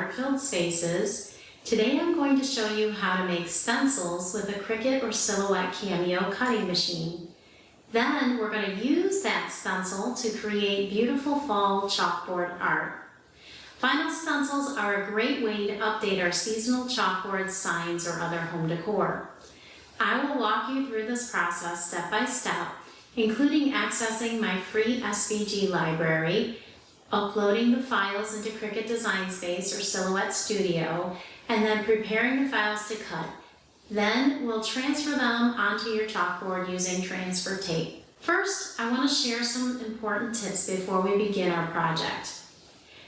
heart-filled spaces. Today I'm going to show you how to make stencils with a Cricut or Silhouette Cameo cutting machine. Then we're going to use that stencil to create beautiful fall chalkboard art. Vinyl stencils are a great way to update our seasonal chalkboards, signs, or other home decor. I will walk you through this process step by step, including accessing my free SVG library, uploading the files into Cricut Design Space or Silhouette Studio, and then preparing the files to cut. Then we'll transfer them onto your chalkboard using transfer tape. First, I want to share some important tips before we begin our project.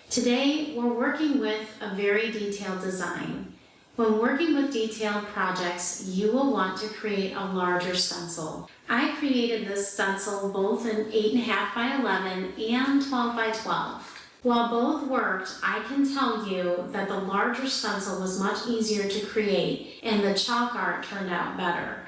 Today, we're working with a very detailed design. When working with detailed projects, you will want to create a larger stencil. I created this stencil both in 8.5 by 11 and 12 by 12. While both worked, I can tell you that the larger stencil was much easier to create and the chalk art turned out better.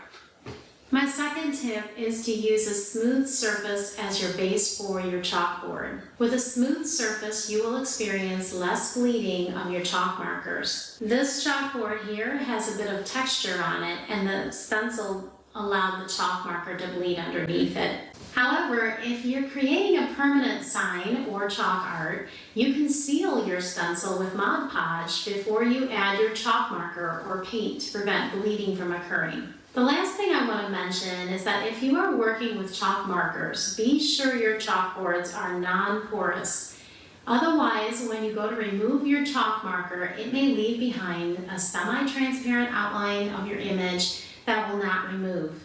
My second tip is to use a smooth surface as your base for your chalkboard. With a smooth surface, you will experience less bleeding of your chalk markers. This chalkboard here has a bit of texture on it, and the stencil allowed the chalk marker to bleed underneath it. However, if you're creating a permanent sign or chalk art, you can seal your stencil with Mod Podge before you add your chalk marker or paint to prevent bleeding from occurring. The last thing I want to mention is that if you are working with chalk markers, be sure your chalkboards are non-porous. Otherwise, when you go to remove your chalk marker, it may leave behind a semi-transparent outline of your image that will not remove.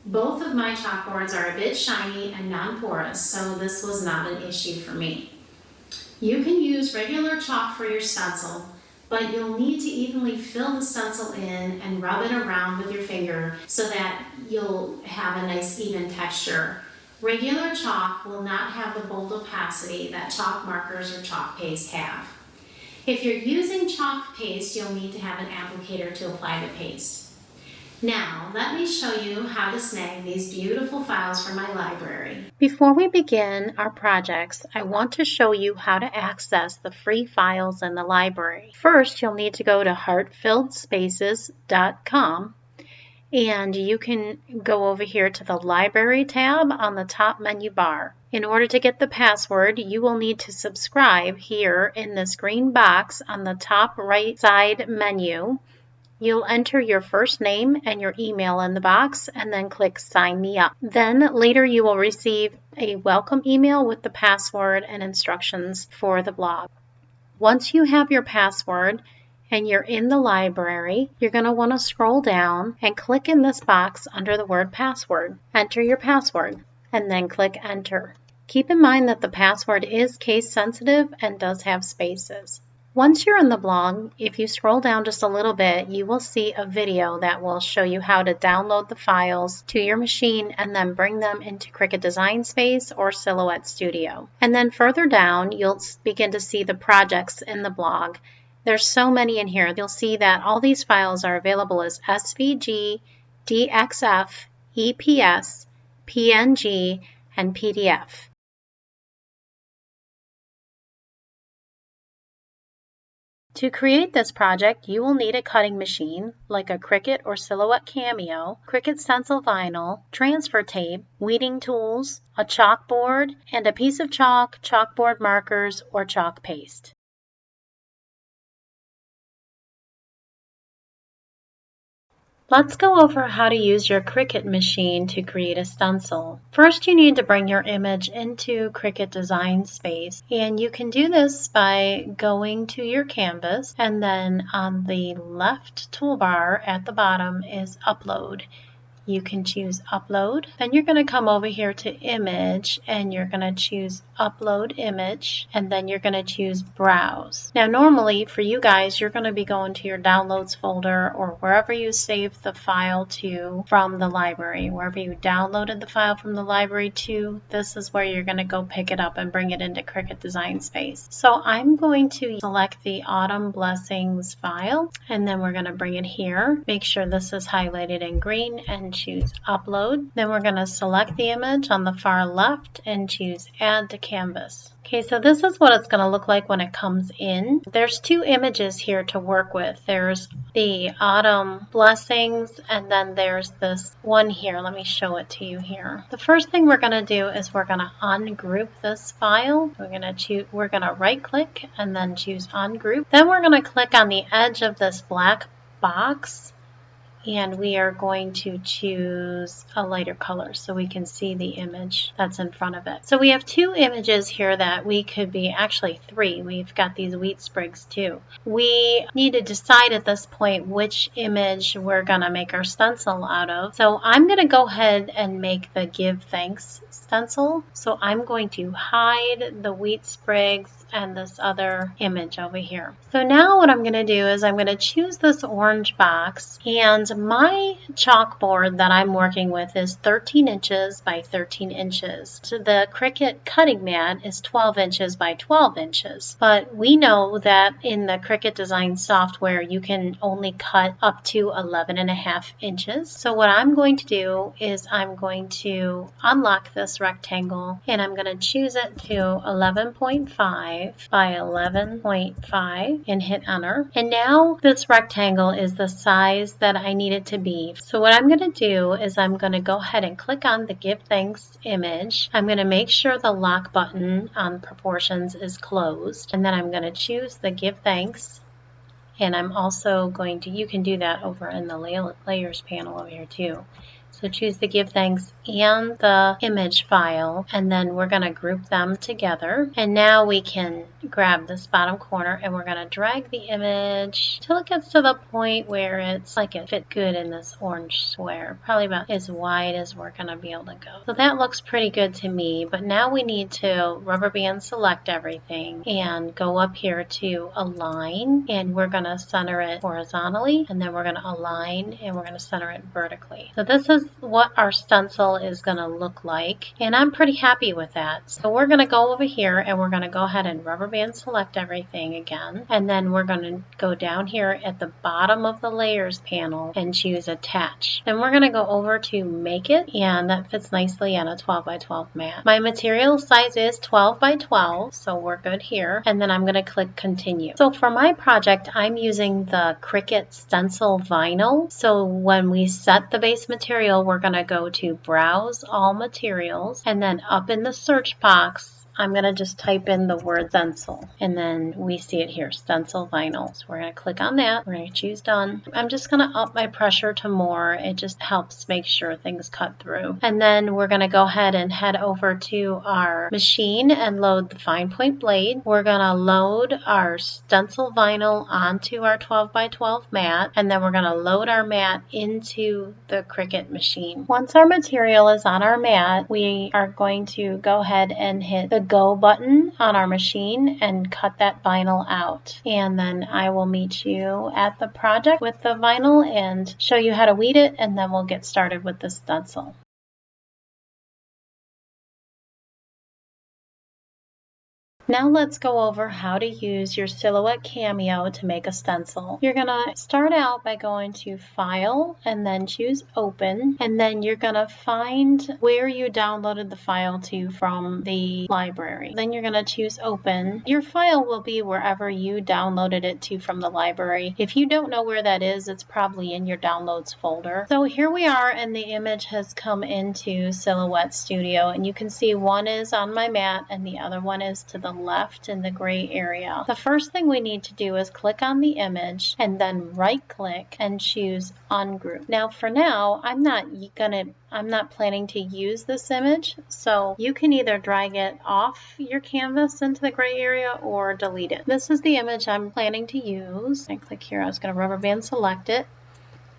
Both of my chalkboards are a bit shiny and non-porous, so this was not an issue for me. You can use regular chalk for your stencil, but you'll need to evenly fill the stencil in and rub it around with your finger so that you'll have a nice even texture. Regular chalk will not have the bold opacity that chalk markers or chalk paste have. If you're using chalk paste, you'll need to have an applicator to apply the paste. Now, let me show you how to snag these beautiful files from my library. Before we begin our projects, I want to show you how to access the free files in the library. First, you'll need to go to heartfilledspaces.com, and you can go over here to the Library tab on the top menu bar. In order to get the password, you will need to subscribe here in this green box on the top right side menu. You'll enter your first name and your email in the box and then click Sign Me Up. Then later you will receive a welcome email with the password and instructions for the blog. Once you have your password and you're in the library, you're going to want to scroll down and click in this box under the word password. Enter your password and then click Enter. Keep in mind that the password is case sensitive and does have spaces. Once you're in the blog, if you scroll down just a little bit, you will see a video that will show you how to download the files to your machine and then bring them into Cricut Design Space or Silhouette Studio. And then further down, you'll begin to see the projects in the blog. There's so many in here. You'll see that all these files are available as SVG, DXF, EPS, PNG, and PDF. To create this project, you will need a cutting machine like a Cricut or Silhouette Cameo, Cricut stencil vinyl, transfer tape, weeding tools, a chalkboard, and a piece of chalk, chalkboard markers, or chalk paste. Let's go over how to use your Cricut machine to create a stencil. First, you need to bring your image into Cricut Design Space, and you can do this by going to your canvas, and then on the left toolbar at the bottom is Upload. You can choose Upload. Then you're going to come over here to Image, and you're going to choose Upload Image, and then you're going to choose Browse. Now normally for you guys, you're going to be going to your Downloads folder or wherever you saved the file to from the library. Wherever you downloaded the file from the library to, this is where you're going to go pick it up and bring it into Cricut Design Space. So I'm going to select the Autumn Blessings file, and then we're going to bring it here. Make sure this is highlighted in green and and choose Upload. Then we're going to select the image on the far left and choose Add to Canvas. Okay, so this is what it's going to look like when it comes in. There's two images here to work with. There's the autumn blessings, and then there's this one here. Let me show it to you here. The first thing we're going to do is we're going to ungroup this file. We're going to right click and then choose Ungroup. Then we're going to click on the edge of this black box, and we are going to choose a lighter color so we can see the image that's in front of it. So we have two images here that we could be, actually three. We've got these wheat sprigs too. We need to decide at this point which image we're going to make our stencil out of. So I'm going to go ahead and make the Give Thanks stencil. So I'm going to hide the wheat sprigs and this other image over here. So now what I'm going to do is I'm going to choose this orange box, and my chalkboard that I'm working with is 13 inches by 13 inches. So the Cricut cutting mat is 12 inches by 12 inches. But we know that in the Cricut design software you can only cut up to 11.5 inches. So what I'm going to do is I'm going to unlock this rectangle, and I'm going to choose it to 11.5 by 11.5 and hit enter. And now this rectangle is the size that I need it to be. So what I'm going to do is I'm going to go ahead and click on the Give Thanks image. I'm going to make sure the lock button on proportions is closed, and then I'm going to choose the Give Thanks. And I'm also going to, you can do that over in the layers panel over here too. So choose the Give Thanks and the image file, and then we're going to group them together. And now we can grab this bottom corner and we're going to drag the image till it gets to the point where it's like it fit good in this orange square, probably about as wide as we're going to be able to go. So that looks pretty good to me, but now we need to rubber band select everything and go up here to Align, and we're going to center it horizontally, and then we're going to align and we're going to center it vertically. So this is what our stencil is going to look like, and I'm pretty happy with that. So we're going to go over here and we're going to go ahead and rubber band select everything again, and then we're going to go down here at the bottom of the layers panel and choose Attach. Then we're going to go over to Make It, and that fits nicely on a 12 by 12 mat. My material size is 12 by 12, so we're good here, and then I'm going to click Continue. So for my project I'm using the Cricut stencil vinyl. So when we set the base material, we're going to go to Browse All Materials, and then up in the search box I'm going to just type in the word stencil, and then we see it here, stencil vinyl. So we're going to click on that. We're going to choose done. I'm just going to up my pressure to more. It just helps make sure things cut through. And then we're going to go ahead and head over to our machine and load the fine point blade. We're going to load our stencil vinyl onto our 12 by 12 mat, and then we're going to load our mat into the Cricut machine. Once our material is on our mat, we are going to go ahead and hit the Go button on our machine and cut that vinyl out. And then I will meet you at the project with the vinyl and show you how to weed it, and then we'll get started with the stencil. Now let's go over how to use your Silhouette Cameo to make a stencil. You're going to start out by going to File and then choose Open, and then you're going to find where you downloaded the file to from the library. Then you're going to choose Open. Your file will be wherever you downloaded it to from the library. If you don't know where that is, it's probably in your Downloads folder. So here we are, and the image has come into Silhouette Studio, and you can see one is on my mat and the other one is to the left in the gray area. The first thing we need to do is click on the image and then right click and choose Ungroup. Now for now, I'm not planning to use this image, so you can either drag it off your canvas into the gray area or delete it. This is the image I'm planning to use. I click here, I was going to rubber band select it,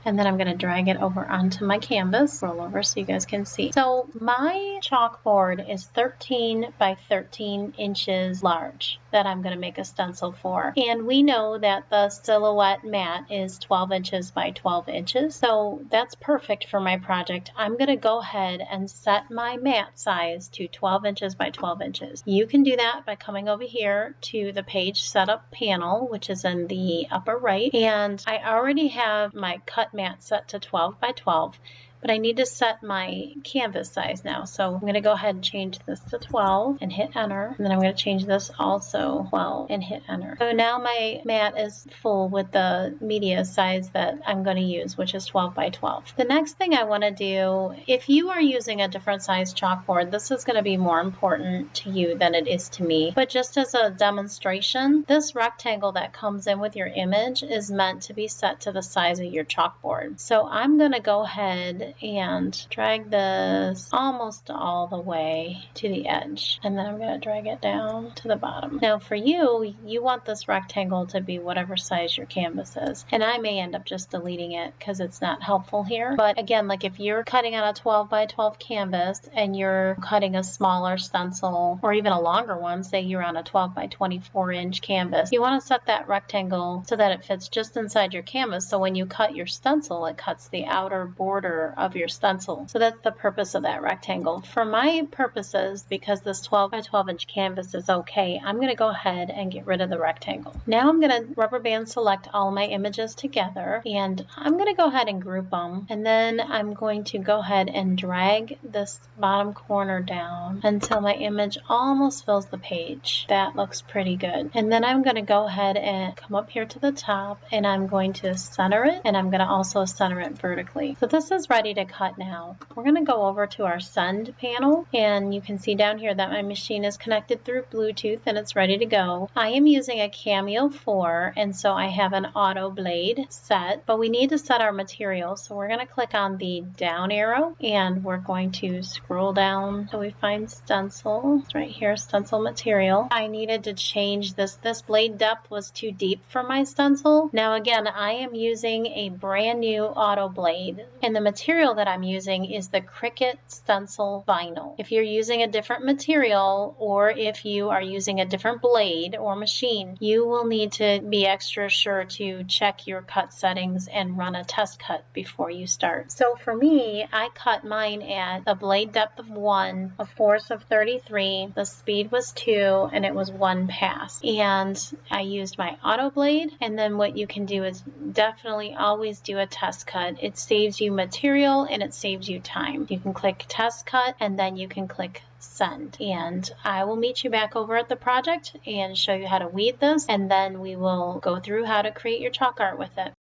and then I'm going to drag it over onto my canvas, roll over so you guys can see. So my chalkboard is 13 by 13 inches large that I'm going to make a stencil for. And we know that the Silhouette mat is 12 inches by 12 inches. So that's perfect for my project. I'm going to go ahead and set my mat size to 12 inches by 12 inches. You can do that by coming over here to the page setup panel, which is in the upper right. And I already have my cut mat set to 12 by 12. but I need to set my canvas size now. So I'm going to go ahead and change this to 12 and hit enter. And then I'm going to change this also 12 and hit enter. So now my mat is full with the media size that I'm going to use, which is 12 by 12. The next thing I want to do, if you are using a different size chalkboard, this is going to be more important to you than it is to me. But just as a demonstration, this rectangle that comes in with your image is meant to be set to the size of your chalkboard. So I'm going to go ahead and drag this almost all the way to the edge, and then I'm going to drag it down to the bottom. Now for you, you want this rectangle to be whatever size your canvas is, and I may end up just deleting it because it's not helpful here. But again, like if you're cutting on a 12 by 12 canvas and you're cutting a smaller stencil or even a longer one, say you're on a 12 by 24 inch canvas, you want to set that rectangle so that it fits just inside your canvas, so when you cut your stencil, it cuts the outer border of your stencil. So that's the purpose of that rectangle. For my purposes, because this 12 by 12 inch canvas is okay, I'm going to go ahead and get rid of the rectangle. Now I'm going to rubber band select all my images together, and I'm going to go ahead and group them, and then I'm going to go ahead and drag this bottom corner down until my image almost fills the page. That looks pretty good. And then I'm going to go ahead and come up here to the top, and I'm going to center it, and I'm going to also center it vertically. So this is ready to cut now. We're going to go over to our send panel, and you can see down here that my machine is connected through Bluetooth and it's ready to go. I am using a Cameo 4, and so I have an auto blade set, but we need to set our material. So we're going to click on the down arrow, and we're going to scroll down till we find stencil. It's right here, stencil material. I needed to change this. This blade depth was too deep for my stencil. Now again, I am using a brand new auto blade, and the material that I'm using is the Cricut stencil vinyl. If you're using a different material, or if you are using a different blade or machine, you will need to be extra sure to check your cut settings and run a test cut before you start. So for me, I cut mine at a blade depth of 1, a force of 33, the speed was 2, and it was 1 pass. And I used my auto blade, and then what you can do is definitely always do a test cut. It saves you material and it saves you time. You can click test cut, and then you can click send, and I will meet you back over at the project and show you how to weed this, and then we will go through how to create your chalk art with it.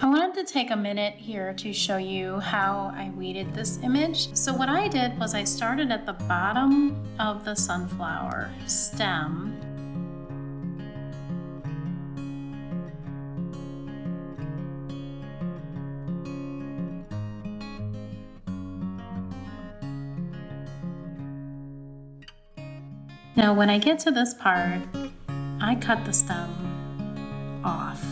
I wanted to take a minute here to show you how I weeded this image. So what I did was I started at the bottom of the sunflower stem. Now when I get to this part, I cut the stem off.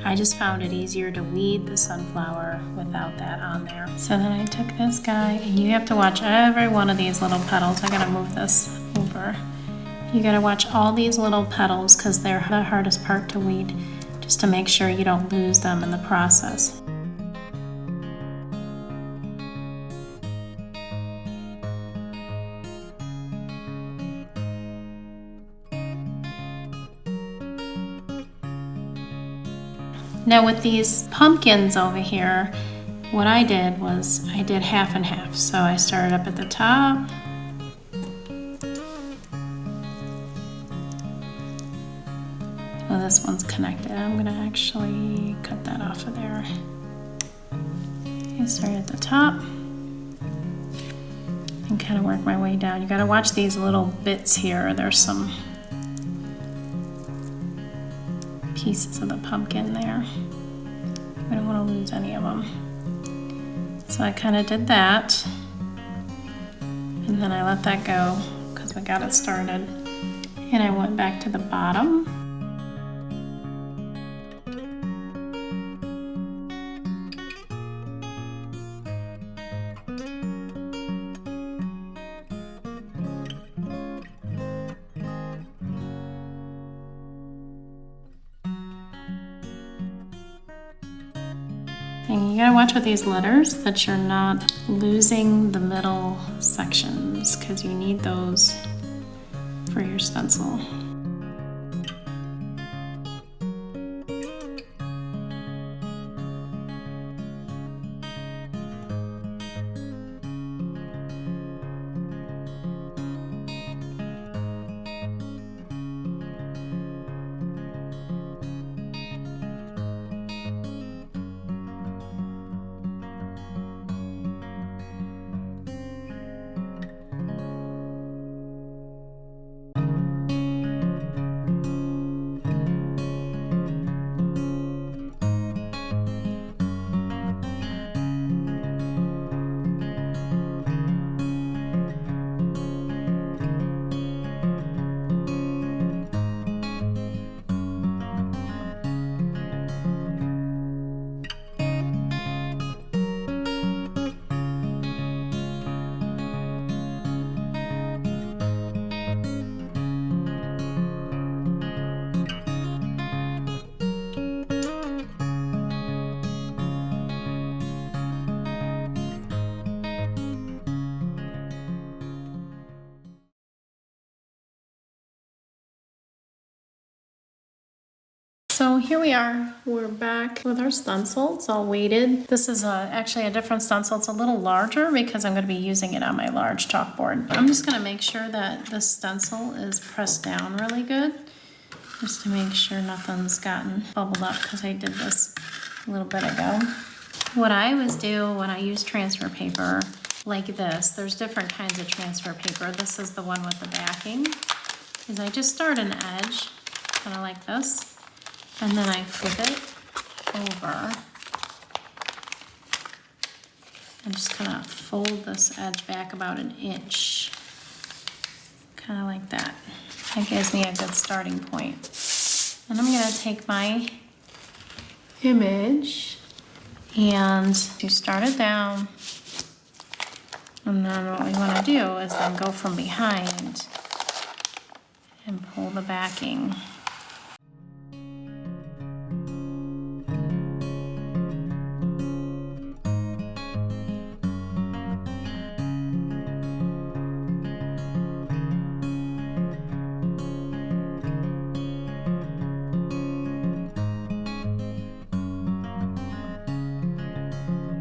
I just found it easier to weed the sunflower without that on there. So then I took this guy, and you have to watch every one of these little petals. I gotta move this over. You gotta watch all these little petals because they're the hardest part to weed, just to make sure you don't lose them in the process. Now with these pumpkins over here, what I did was I did half and half. So I started up at the top. Oh, this one's connected. I'm gonna actually cut that off of there. I started at the top and kind of work my way down. You gotta watch these little bits here. There's some pieces of the pumpkin there. We don't want to lose any of them. So I kind of did that, and then I let that go because we got it started, and I went back to the bottom. And you gotta watch with these letters that you're not losing the middle sections, because you need those for your stencil. So here we are, we're back with our stencil. It's all weighted. This is actually a different stencil. It's a little larger because I'm going to be using it on my large chalkboard. I'm just going to make sure that this stencil is pressed down really good, just to make sure nothing's gotten bubbled up, because I did this a little bit ago. What I always do when I use transfer paper like this, there's different kinds of transfer paper. This is the one with the backing, is I just start an edge, kind of like this. And then I flip it over and just kind of fold this edge back about an inch. Kind of like that. That gives me a good starting point. And I'm going to take my image and to start it down. And then what we want to do is then go from behind and pull the backing.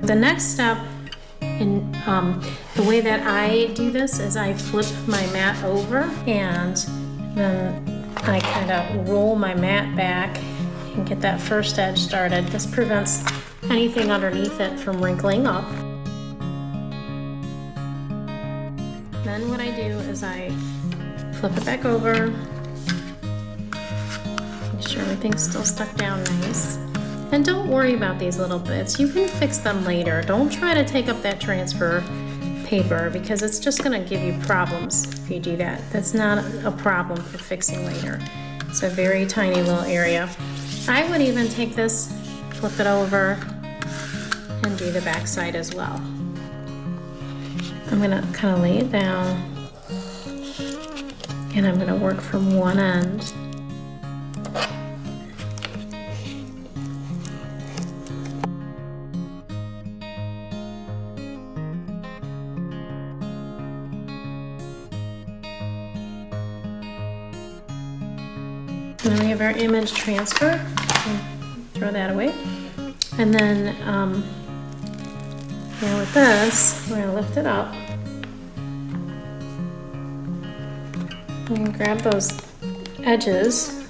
The next step in the way that I do this is I flip my mat over and then I kind of roll my mat back and get that first edge started. This prevents anything underneath it from wrinkling up. Then what I do is I flip it back over, make sure everything's still stuck down nice. And don't worry about these little bits. You can fix them later. Don't try to take up that transfer paper because it's just going to give you problems if you do that. That's not a problem for fixing later. It's a very tiny little area. I would even take this, flip it over, and do the back side as well. I'm going to kind of lay it down, and I'm going to work from one end. And then we have our image transfer. Throw that away. And then now with this, we're going to lift it up. We can grab those edges.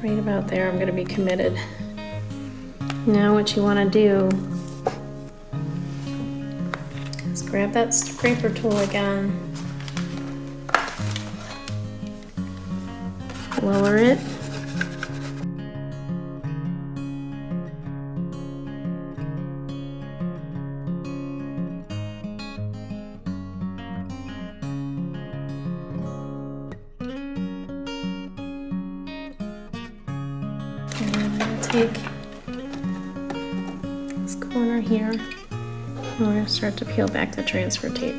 Right about there, I'm going to be committed. Now what you want to do is grab that scraper tool again. Lower it. And I'm going to take this corner here and we're going to start to peel back the transfer tape.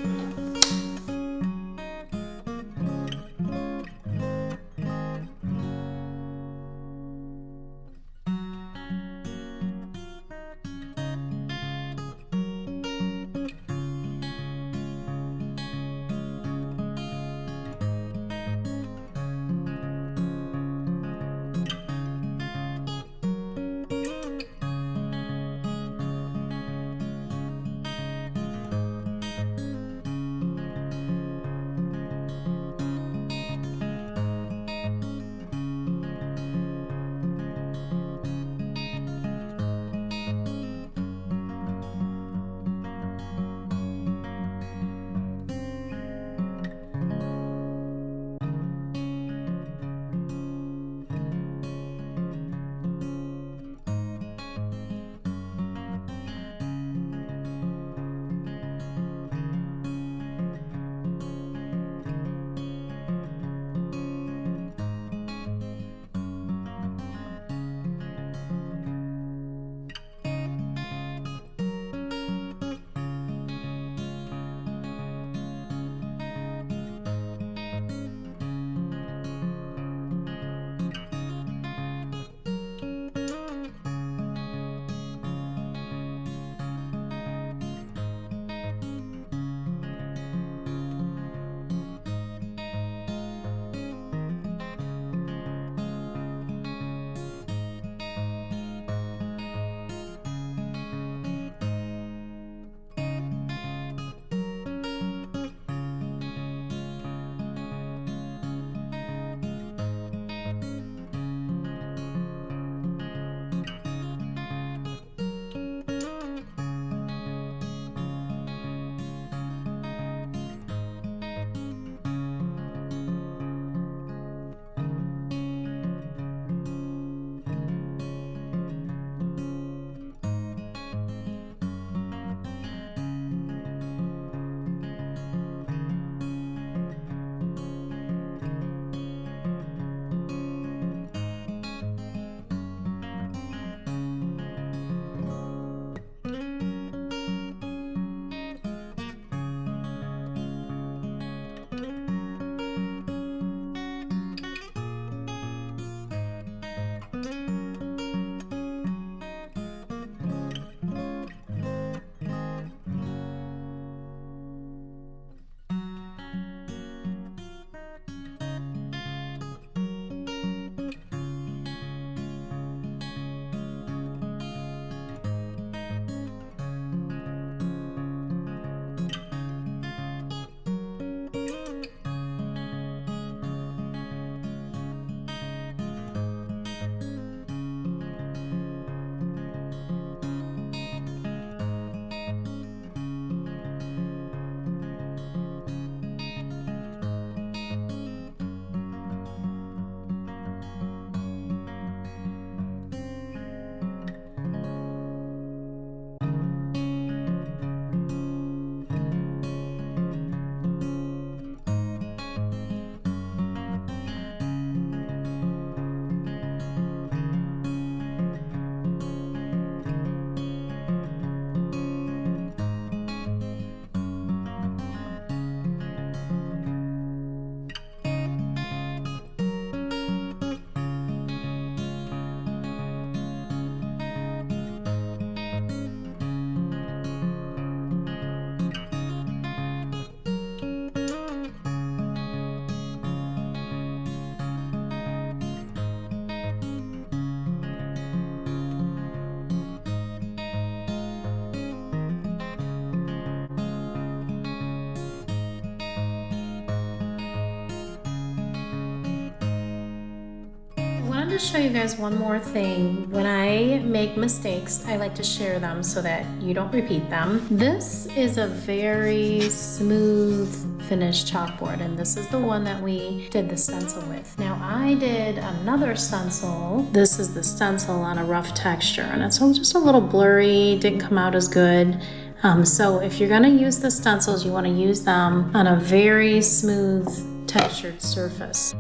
wanted to show you guys one more thing. When I make mistakes, I like to share them so that you don't repeat them. This is a very smooth finished chalkboard, and this is the one that we did the stencil with. Now I did another stencil. This is the stencil on a rough texture, and it's just a little blurry, didn't come out as good. So if you're gonna use the stencils, you wanna use them on a very smooth textured surface.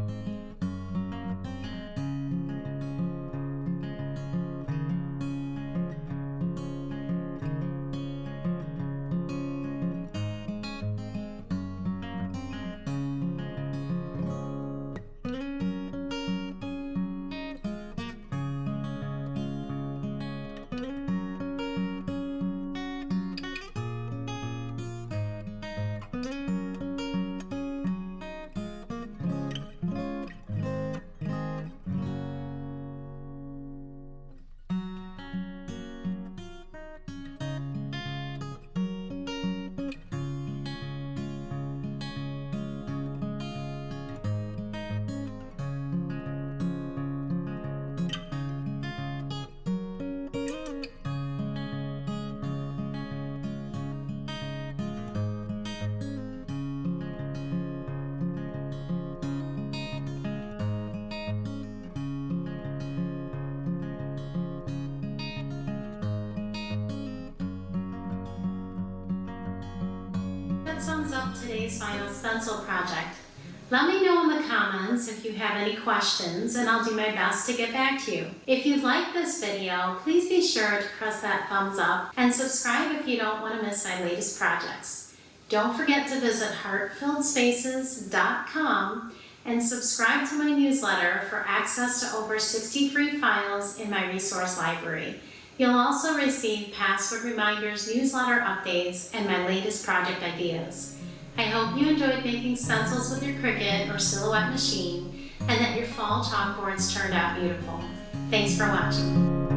That sums up today's final stencil project. Let me know in the comments if you have any questions, and I'll do my best to get back to you. If you like this video, please be sure to press that thumbs up and subscribe if you don't want to miss my latest projects. Don't forget to visit heartfillspaces.com and subscribe to my newsletter for access to over 60 free files in my resource library. You'll also receive password reminders, newsletter updates, and my latest project ideas. I hope you enjoyed making stencils with your Cricut or Silhouette machine, and that your fall chalkboards turned out beautiful. Thanks for watching.